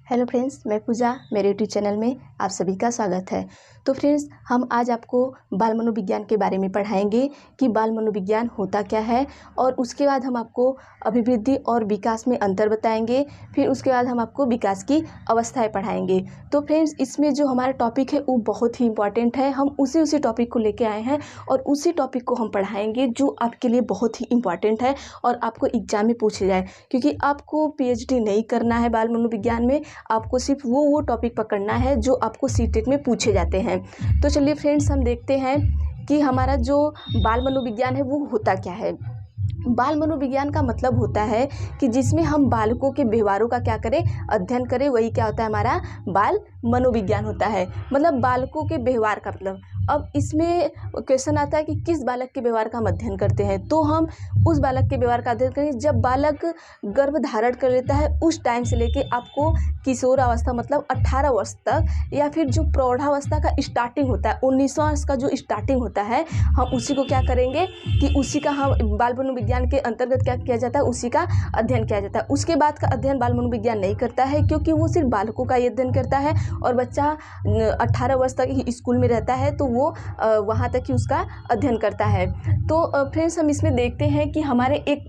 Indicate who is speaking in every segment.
Speaker 1: Hello friends, मैं पूजा। मेरे YouTube channel में आप सभी का स्वागत है। तो फ्रेंड्स, हम आज आपको बाल मनोविज्ञान के बारे में पढ़ाएंगे कि बाल मनोविज्ञान होता क्या है, और उसके बाद हम आपको अभिवृद्धि और विकास में अंतर बताएंगे। फिर उसके बाद हम आपको विकास की अवस्थाएं पढ़ाएंगे। तो फ्रेंड्स, इसमें जो हमारा टॉपिक है वो बहुत ही इंपॉर्टेंट है। हम उसी टॉपिक को लेके आए हैं और उसी टॉपिक को हम पढ़ाएंगे जो आपके लिए बहुत ही इंपॉर्टेंट है और आपको एग्जाम में पूछे जाए, क्योंकि आपको पीएचडी नहीं करना है बाल मनोविज्ञान में। आपको सिर्फ वो टॉपिक पकड़ना है जो आपको सीटेट में पूछे जाते हैं। तो चलिए फ्रेंड्स, हम देखते हैं कि हमारा जो बाल मनोविज्ञान है वो होता क्या है। बाल मनोविज्ञान का मतलब होता है कि जिसमें हम बालकों के व्यवहारों का क्या करें, अध्ययन करें। वही क्या होता है, हमारा बाल मनोविज्ञान होता है। मतलब बालकों के व्यवहार का मतलब। अब इसमें क्वेश्चन आता है कि किस बालक के व्यवहार का हम अध्ययन करते हैं। तो हम उस बालक के व्यवहार का अध्ययन करेंगे जब बालक गर्भ धारण कर लेता है, उस टाइम से लेके आपको किशोर अवस्था मतलब 18 वर्ष तक, या फिर जो प्रौढ़ावस्था का स्टार्टिंग होता है 19वां वर्ष का जो स्टार्टिंग होता है, हम उसी को क्या करेंगे कि उसी का हम बाल मनोविज्ञान के अंतर्गत क्या किया जाता है, उसी का अध्ययन किया जाता है। उसके बाद का अध्ययन बाल मनोविज्ञान नहीं करता है, क्योंकि वो सिर्फ बालकों का ही अध्ययन करता है और बच्चा 18 वर्ष तक ही स्कूल में रहता है, तो वो वहाँ तक ही उसका अध्ययन करता है। तो फ्रेंड्स, हम इसमें देखते हैं कि हमारे एक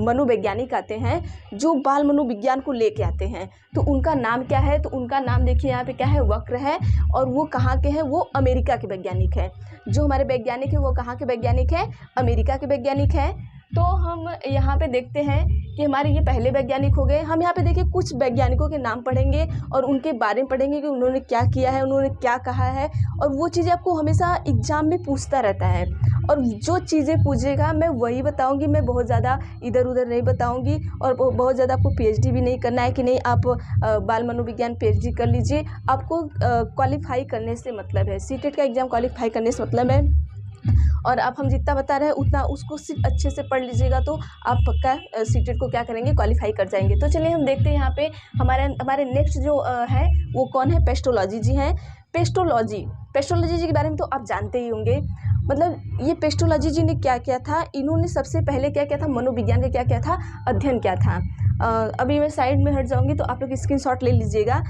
Speaker 1: मनोवैज्ञानिक आते हैं जो बाल मनोविज्ञान को लेके आते हैं। तो उनका नाम क्या है, तो उनका नाम देखिए यहाँ पे क्या है, वक्र है। और वो कहाँ के हैं, वो अमेरिका के वैज्ञानिक हैं। जो हमारे वैज्ञानिक है वो कहाँ के वैज्ञानिक है, अमेरिका के वैज्ञानिक है। तो हम यहाँ पे देखते हैं कि हमारे ये पहले वैज्ञानिक हो गए। हम यहाँ पे देखिए कुछ वैज्ञानिकों के नाम पढ़ेंगे और उनके बारे में पढ़ेंगे कि उन्होंने क्या किया है, उन्होंने क्या कहा है। और वो चीज़ें आपको हमेशा एग्जाम में पूछता रहता है, और जो चीज़ें पूछेगा मैं वही बताऊंगी। मैं बहुत ज़्यादा इधर उधर नहीं बताऊंगी, और बहुत ज़्यादा आपको पीएचडी भी नहीं करना है कि नहीं आप बाल मनोविज्ञान पीएचडी कर लीजिए। आपको क्वालिफाई करने से मतलब है, सीटेट का एग्ज़ाम क्वालिफाई करने से मतलब है। और आप हम जितना बता रहे हैं उतना उसको सिर्फ अच्छे से पढ़ लीजिएगा तो आप पक्का सीटेट को क्या करेंगे, क्वालिफाई कर जाएंगे। तो चलिए हम देखते हैं यहाँ पे हमारे नेक्स्ट जो है वो कौन है, पेस्टोलॉजी जी हैं। पेस्टोलॉजी जी के बारे में तो आप जानते ही होंगे। मतलब ये पेस्टोलॉजी जी ने क्या किया था, इन्होंने सबसे पहले क्या किया था, मनोविज्ञान का क्या किया था, अध्ययन किया था। अभी मैं साइड में हट जाऊंगी तो आप लोग स्क्रीनशॉट ले लीजिएगा।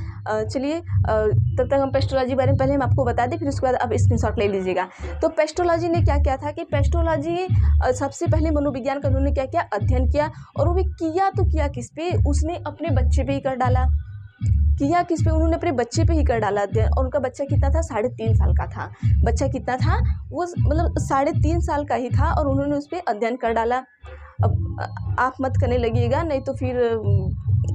Speaker 1: चलिए तब तक हम पेस्टोलॉजी बारे में पहले हम आपको बता दें, फिर उसके बाद आप स्क्रीनशॉट ले लीजिएगा। तो पेस्टोलॉजी ने क्या किया था कि पेस्टोलॉजी सबसे पहले मनोविज्ञान का उन्होंने क्या किया, अध्ययन किया। और वो भी किया तो किया किस पे, उसने अपने बच्चे पे ही कर डाला। किया किस पे, उन्होंने अपने बच्चे पे ही कर डाला अध्ययन। और उनका बच्चा कितना था, 3.5 साल का था। बच्चा कितना था, वो मतलब 3.5 साल का ही था, और उन्होंने उस पर अध्ययन कर डाला। अब आप मत करने लगिएगा, नहीं तो फिर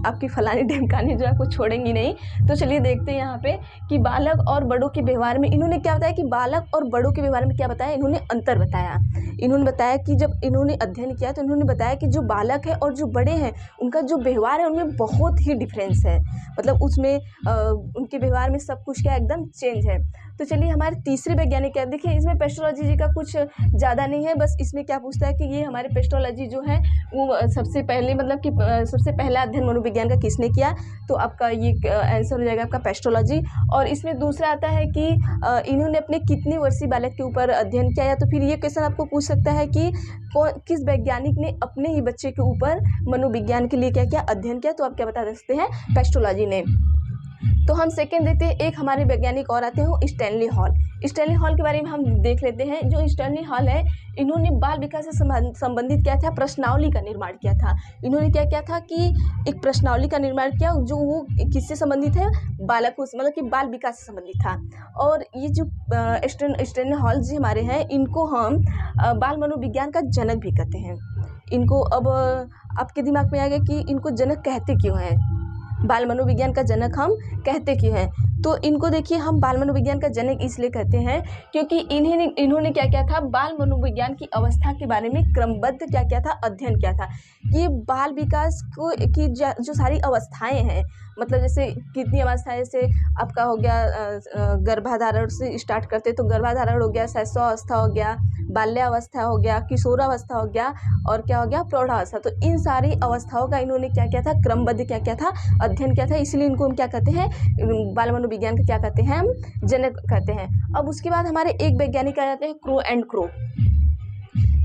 Speaker 1: आपकी फलानी ढिमकानी जो आपको छोड़ेंगी नहीं। तो चलिए देखते हैं यहाँ पे कि बालक और बड़ों के व्यवहार में इन्होंने क्या बताया, कि बालक और बड़ों के व्यवहार में क्या बताया, इन्होंने अंतर बताया। इन्होंने बताया कि जब इन्होंने अध्ययन किया तो इन्होंने बताया कि जो बालक है और जो बड़े हैं उनका जो व्यवहार है उनमें बहुत ही डिफरेंस है। मतलब उसमें उनके व्यवहार में सब कुछ क्या एकदम चेंज है। तो चलिए हमारे तीसरे वैज्ञानिक क्या, देखिए इसमें पेस्टोलॉजी जी का कुछ ज़्यादा नहीं है। बस इसमें क्या पूछता है कि ये हमारे पेस्टोलॉजी जो है वो सबसे पहले मतलब कि सबसे पहला अध्ययन मनोविज्ञान का किसने किया, तो आपका ये आंसर हो जाएगा आपका पेस्टोलॉजी। और इसमें दूसरा आता है कि इन्होंने अपने कितने वर्षीय बालक के ऊपर अध्ययन किया। या तो फिर ये क्वेश्चन आपको पूछ सकता है कि किस वैज्ञानिक ने अपने ही बच्चे के ऊपर मनोविज्ञान के लिए क्या किया, अध्ययन किया। तो आप क्या बता सकते हैं, पेस्टोलॉजी ने। तो हम सेकंड देखते हैं, एक हमारे वैज्ञानिक और आते हैं स्टैनली हॉल। स्टैनली हॉल के बारे में हम देख लेते हैं। जो स्टैनली हॉल है, इन्होंने बाल विकास से संबंधित क्या था, प्रश्नावली का निर्माण किया था। इन्होंने क्या किया था कि एक प्रश्नावली का निर्माण किया जो वो किससे संबंधित है, बालकों से, मतलब कि बाल विकास से संबंधित था। और ये जो स्टैनली हॉल जी हमारे हैं, इनको हम बाल मनोविज्ञान का जनक भी कहते हैं। इनको अब आपके दिमाग में आ गया कि इनको जनक कहते क्यों हैं, बाल मनोविज्ञान का जनक हम कहते क्यों हैं। तो इनको देखिए हम बाल मनोविज्ञान का जनक इसलिए कहते हैं क्योंकि इन्होंने क्या किया था, बाल मनोविज्ञान की अवस्था के बारे में क्रमबद्ध क्या किया था, अध्ययन किया था। ये बाल विकास को की जो सारी अवस्थाएं हैं, मतलब जैसे कितनी अवस्थाएं, जैसे आपका हो गया गर्भाधारण से स्टार्ट करते तो गर्भाधारण हो गया, शैशवावस्था हो गया, बाल्यावस्था हो गया, किशोरावस्था हो गया, और क्या हो गया, प्रौढ़ावस्था। तो इन सारी अवस्थाओं का इन्होंने क्या किया था, क्रमबद्ध क्या किया था, अध्ययन किया था। इसलिए इनको हम क्या कहते हैं, बाल मनोविज्ञान का क्या कहते हैं, हम जनक कहते हैं। अब उसके बाद हमारे एक वैज्ञानिक आ जाते हैं, क्रो एंड क्रो।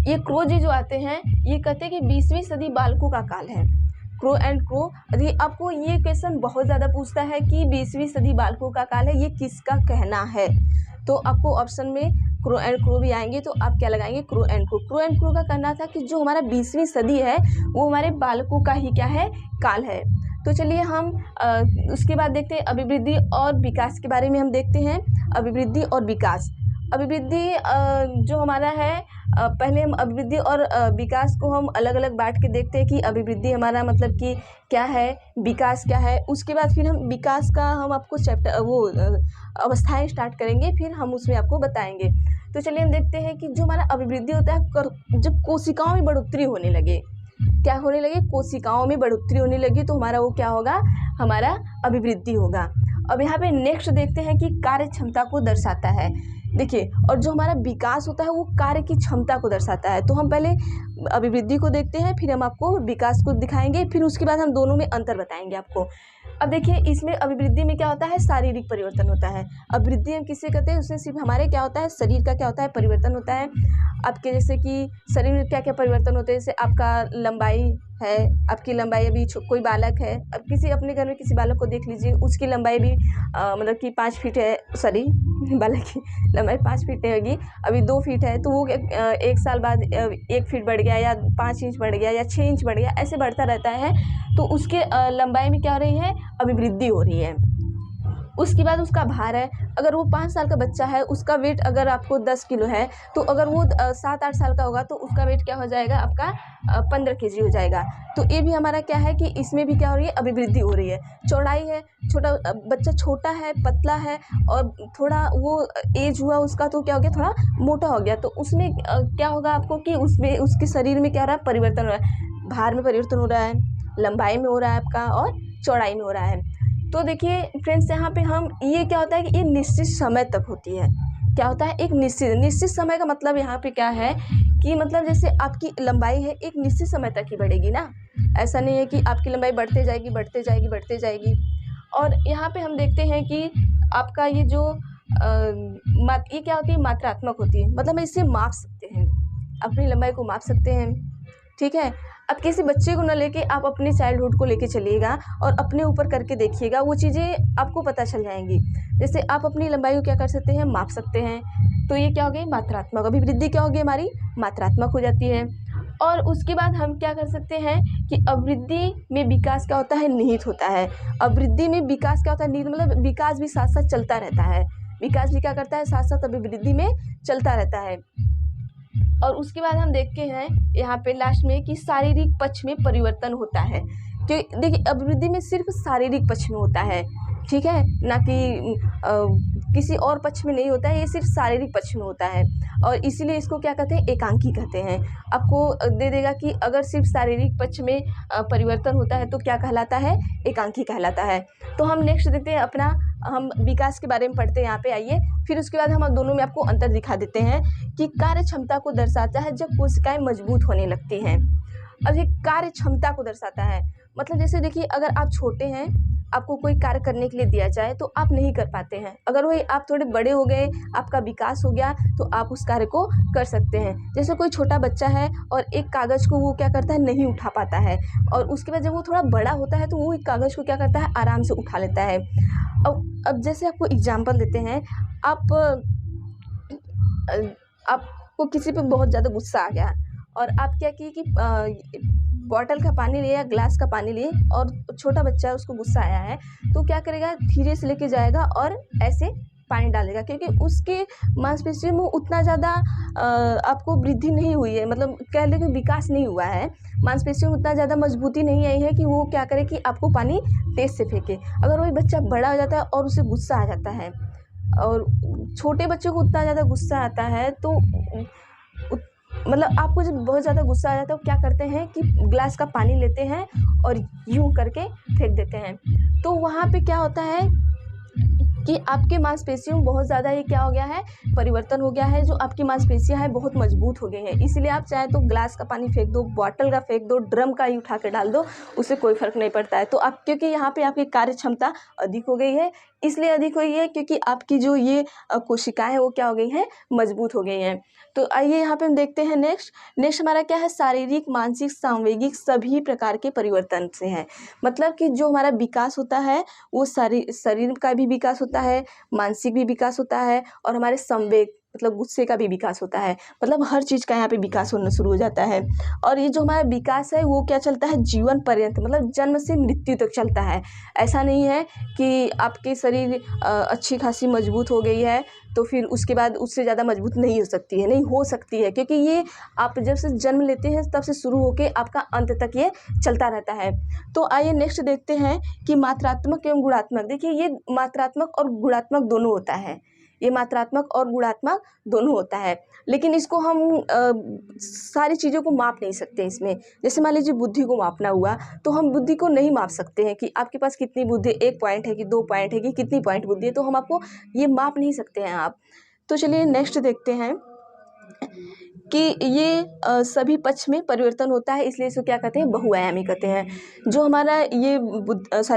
Speaker 1: ये क्रो जी जो आते हैं, ये कहते हैं कि 20वीं सदी बालकों का काल है। Crow and crow. ये आपको ये क्वेश्चन बहुत ज़्यादा पूछता है कि 20वीं सदी बालकों का काल है, ये किसका कहना है। तो आपको ऑप्शन में क्रो एंड क्रो भी आएंगे, तो आप क्या लगाएंगे, crow and crow. Crow and crow का कहना था कि जो हमारा 20वीं सदी है वो हमारे बालकों का ही क्या है, काल है। तो चलिए हम उसके बाद देखते हैं अभिवृद्धि और विकास के बारे में। हम देखते हैं अभिवृद्धि और विकास। अभिवृद्धि जो हमारा है, पहले हम अभिवृद्धि और विकास को हम अलग अलग बांट के देखते हैं कि अभिवृद्धि हमारा मतलब कि क्या है, विकास क्या है। उसके बाद फिर हम विकास का हम आपको अवस्थाएं स्टार्ट करेंगे, फिर हम उसमें आपको बताएंगे। तो चलिए हम देखते हैं कि जो हमारा अभिवृद्धि होता है, जब कोशिकाओं में बढ़ोतरी होने लगे, क्या होने लगे, कोशिकाओं में बढ़ोतरी होने लगी, तो हमारा वो क्या होगा, हमारा अभिवृद्धि होगा। अब यहाँ पे नेक्स्ट देखते हैं कि कार्य क्षमता को दर्शाता है। देखिए, और जो हमारा विकास होता है वो कार्य की क्षमता को दर्शाता है। तो हम पहले अभिवृद्धि को देखते हैं, फिर हम आपको विकास को दिखाएंगे, फिर उसके बाद हम दोनों में अंतर बताएंगे आपको। अब देखिए, इसमें अभिवृद्धि में क्या होता है, शारीरिक परिवर्तन होता है। अभिवृद्धि हम किससे कहते हैं, उसमें सिर्फ हमारे क्या होता है, शरीर का क्या होता है, परिवर्तन होता है। आपके जैसे कि शरीर में क्या क्या परिवर्तन होते हैं, जैसे आपका लंबाई है, आपकी लंबाई अभी कोई बालक है, अब किसी अपने घर में किसी बालक को देख लीजिए, उसकी लंबाई भी मतलब कि 5 फीट है, सॉरी बालक की लंबाई 5 फीट नहीं होगी, अभी 2 फीट है, तो वो 1 साल बाद 1 फीट बढ़ गया, या 5 इंच बढ़ गया, या 6 इंच बढ़ गया, ऐसे बढ़ता रहता है। तो उसके लंबाई में क्या हो रही है, अभिवृद्धि हो रही है। उसके बाद उसका भार है, अगर वो 5 साल का बच्चा है, उसका वेट अगर आपको 10 किलो है, तो अगर वो 7-8 साल का होगा तो उसका वेट क्या हो जाएगा, आपका 15 केजी हो जाएगा। तो ये भी हमारा क्या है कि इसमें भी क्या हो रही है, अभिवृद्धि हो रही है। चौड़ाई है, छोटा बच्चा छोटा है, पतला है, और थोड़ा वो एज हुआ उसका, तो क्या हो गया, थोड़ा मोटा हो गया, तो उसमें क्या होगा आपको कि उसमें उसके शरीर में क्या हो रहा है, परिवर्तन हो रहा है। भार में परिवर्तन हो रहा है, लंबाई में हो रहा है आपका, और चौड़ाई में हो रहा है। तो देखिए फ्रेंड्स, यहाँ पे हम ये क्या होता है कि ये निश्चित समय तक होती है। क्या होता है, एक निश्चित समय का मतलब यहाँ पे क्या है कि मतलब जैसे आपकी लंबाई है, एक निश्चित समय तक ही बढ़ेगी ना, ऐसा नहीं है कि आपकी लंबाई बढ़ते जाएगी बढ़ते जाएगी बढ़ते जाएगी। और यहाँ पे हम देखते हैं कि आपका ये जो ये क्या होती है, मात्रात्मक होती है, मतलब हम इससे माप सकते हैं, अपनी लंबाई को माप सकते हैं, ठीक है। अब किसी बच्चे को ना लेके आप अपने चाइल्डहुड को लेके चलिएगा और अपने ऊपर करके देखिएगा, वो चीज़ें आपको पता चल जाएंगी। जैसे आप अपनी लंबाई को क्या कर सकते हैं, माप सकते हैं, तो ये क्या हो गई, मात्रात्मक। अभिवृद्धि क्या हो गई, हमारी मात्रात्मक हो जाती है। और उसके बाद हम क्या कर सकते हैं कि अभिवृद्धि में विकास क्या होता है, निहित होता है। अभिवृद्धि में विकास क्या होता है, निहित मतलब विकास भी साथ साथ चलता रहता है, विकास भी क्या करता है, साथ साथ अभिवृद्धि में चलता रहता है। और उसके बाद हम देखते हैं यहाँ पे लास्ट में कि शारीरिक पक्ष में परिवर्तन होता है। कि देखिए, अभिवृद्धि में सिर्फ शारीरिक पक्ष में होता है, ठीक है, ना कि किसी और पक्ष में नहीं होता है, ये सिर्फ शारीरिक पक्ष में होता है। और इसीलिए इसको क्या कहते हैं, एकांकी कहते हैं। आपको दे देगा कि अगर सिर्फ शारीरिक पक्ष में परिवर्तन होता है तो क्या कहलाता है, एकांकी कहलाता है। तो हम नेक्स्ट देखते हैं अपना, हम विकास के बारे में पढ़ते हैं यहाँ पे, आइए। फिर उसके बाद हम दोनों में आपको अंतर दिखा देते हैं कि कार्य क्षमता को दर्शाता है जब कोशिकाएं मजबूत होने लगती हैं। अब ये कार्य क्षमता को दर्शाता है, मतलब जैसे देखिए, अगर आप छोटे हैं, आपको कोई कार्य करने के लिए दिया जाए तो आप नहीं कर पाते हैं। अगर वही आप थोड़े बड़े हो गए, आपका विकास हो गया, तो आप उस कार्य को कर सकते हैं। जैसे कोई छोटा बच्चा है और एक कागज़ को वो क्या करता है, नहीं उठा पाता है, और उसके बाद जब वो थोड़ा बड़ा होता है तो वो एक कागज़ को क्या करता है, आराम से उठा लेता है। अब जैसे आपको एग्जाम्पल देते हैं, आपको किसी पे बहुत ज़्यादा गुस्सा आ गया और आप क्या किए कि बॉटल का पानी लिए या ग्लास का पानी लिए, और छोटा बच्चा उसको गुस्सा आया है, तो क्या करेगा, धीरे से लेके जाएगा और ऐसे पानी डालेगा, क्योंकि उसके मांसपेशियों में उतना ज़्यादा आपको वृद्धि नहीं हुई है, मतलब कह लें कि विकास नहीं हुआ है, मांसपेशियों में उतना ज़्यादा मजबूती नहीं आई है कि वो क्या करे कि आपको पानी तेज से फेंके। अगर वही बच्चा बड़ा हो जाता है और उसे गुस्सा आ जाता है, और छोटे बच्चों को उतना ज़्यादा गुस्सा आता है, तो मतलब आपको जब बहुत ज़्यादा गुस्सा आ जाता है तो क्या करते हैं कि ग्लास का पानी लेते हैं और यूं करके फेंक देते हैं। तो वहाँ पे क्या होता है कि आपके मांसपेशियों में बहुत ज़्यादा ये क्या हो गया है, परिवर्तन हो गया है। जो आपकी मांसपेशियाँ हैं बहुत मजबूत हो गई हैं, इसलिए आप चाहे तो ग्लास का पानी फेंक दो, बॉटल का फेंक दो, ड्रम का ही उठा के डाल दो, उससे कोई फ़र्क नहीं पड़ता है। तो आप क्योंकि यहाँ पे आपकी कार्य क्षमता अधिक हो गई है, इसलिए अधिक हुई है क्योंकि आपकी जो ये कोशिकाएं हैं वो क्या हो गई हैं, मजबूत हो गई हैं। तो आइए यहाँ पे हम देखते हैं नेक्स्ट हमारा क्या है, शारीरिक, मानसिक, सांवेगिक सभी प्रकार के परिवर्तन से है। मतलब कि जो हमारा विकास होता है वो शरीर का भी विकास होता है, मानसिक भी विकास होता है, और हमारे संवेग मतलब गुस्से का भी विकास होता है। मतलब हर चीज़ का यहाँ पे विकास होना शुरू हो जाता है। और ये जो हमारा विकास है वो क्या चलता है, जीवन पर्यंत, मतलब जन्म से मृत्यु तक चलता है। ऐसा नहीं है कि आपके शरीर अच्छी खासी मजबूत हो गई है तो फिर उसके बाद उससे ज़्यादा मजबूत नहीं हो सकती है, नहीं हो सकती है, क्योंकि ये आप जब से जन्म लेते हैं तब से शुरू होकर आपका अंत तक ये चलता रहता है। तो आइए नेक्स्ट देखते हैं कि मात्रात्मक एवं गुणात्मक। देखिए ये मात्रात्मक और गुणात्मक दोनों होता है, ये मात्रात्मक और गुणात्मक दोनों होता है, लेकिन इसको हम सारी चीज़ों को माप नहीं सकते इसमें। जैसे मान लीजिए बुद्धि को मापना हुआ तो हम बुद्धि को नहीं माप सकते हैं कि आपके पास कितनी बुद्धि, 1 पॉइंट है कि 2 पॉइंट है कि कितनी पॉइंट बुद्धि है, तो हम आपको ये माप नहीं सकते हैं आप। तो चलिए नेक्स्ट देखते हैं कि ये सभी पक्ष में परिवर्तन होता है, इसलिए इसको क्या कहते हैं, बहुआयामी कहते हैं। जो हमारा ये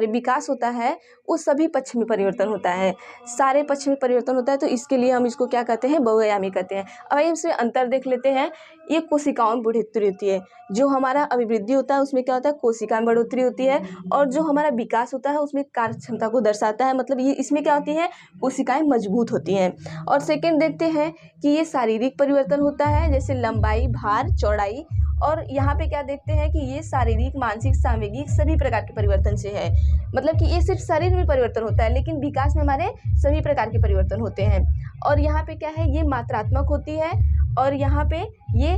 Speaker 1: विकास होता है वो सभी पक्ष में परिवर्तन होता है, सारे पक्ष में परिवर्तन होता है, तो इसके लिए हम इसको क्या कहते हैं, बहुआयामी कहते हैं। अब आइए इसमें अंतर देख लेते हैं। ये कोशिकाओं में बढ़ोतरी होती है, जो हमारा अभिवृद्धि होता है उसमें क्या होता है, कोशिका में बढ़ोतरी होती है, और जो हमारा विकास होता है उसमें कार्य क्षमता को दर्शाता है। मतलब ये इसमें क्या होती है, कोशिकाएं मजबूत होती हैं। और सेकेंड देखते हैं कि ये शारीरिक परिवर्तन होता है, जैसे लंबाई, भार, चौड़ाई। और यहाँ पे क्या देखते हैं कि ये शारीरिक, मानसिक, सांवेगिक सभी प्रकार के परिवर्तन से है। मतलब कि ये सिर्फ शरीर में परिवर्तन होता है, लेकिन विकास में हमारे सभी प्रकार के परिवर्तन होते हैं। और यहाँ पे क्या है, ये मात्रात्मक होती है, और यहाँ पे ये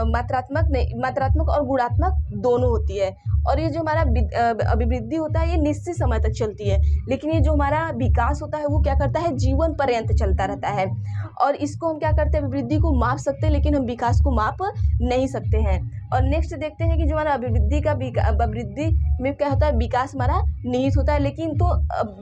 Speaker 1: मात्रात्मक और गुणात्मक दोनों होती है। और ये जो हमारा अभिवृद्धि होता है ये निश्चित समय तक चलती है, लेकिन ये जो हमारा विकास होता है वो क्या करता है, जीवन पर्यंत चलता रहता है। और इसको हम क्या करते हैं, अभिवृद्धि को माप सकते हैं, लेकिन हम विकास को माप नहीं सकते हैं। और नेक्स्ट देखते हैं कि जो हमारा अभिवृद्धि में क्या होता है, विकास हमारा निहित होता है, लेकिन तो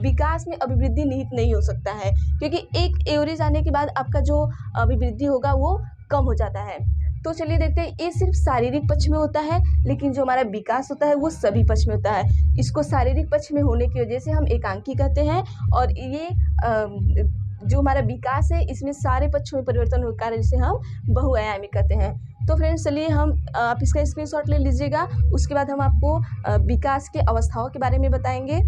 Speaker 1: विकास में अभिवृद्धि निहित नहीं हो सकता है, क्योंकि एक एवरेज आने के बाद आपका जो अभिवृद्धि होगा वो कम हो जाता है। तो चलिए देखते हैं, ये सिर्फ शारीरिक पक्ष में होता है, लेकिन जो हमारा विकास होता है वो सभी पक्ष में होता है। इसको शारीरिक पक्ष में होने की वजह से हम एकांकी कहते हैं, और ये जो हमारा विकास है इसमें सारे पक्षों में परिवर्तन होने के कारण जिसे हम बहुआयामी कहते हैं। तो फ्रेंड्स चलिए आप इसका स्क्रीनशॉट ले लीजिएगा, उसके बाद हम आपको विकास के अवस्थाओं के बारे में बताएंगे।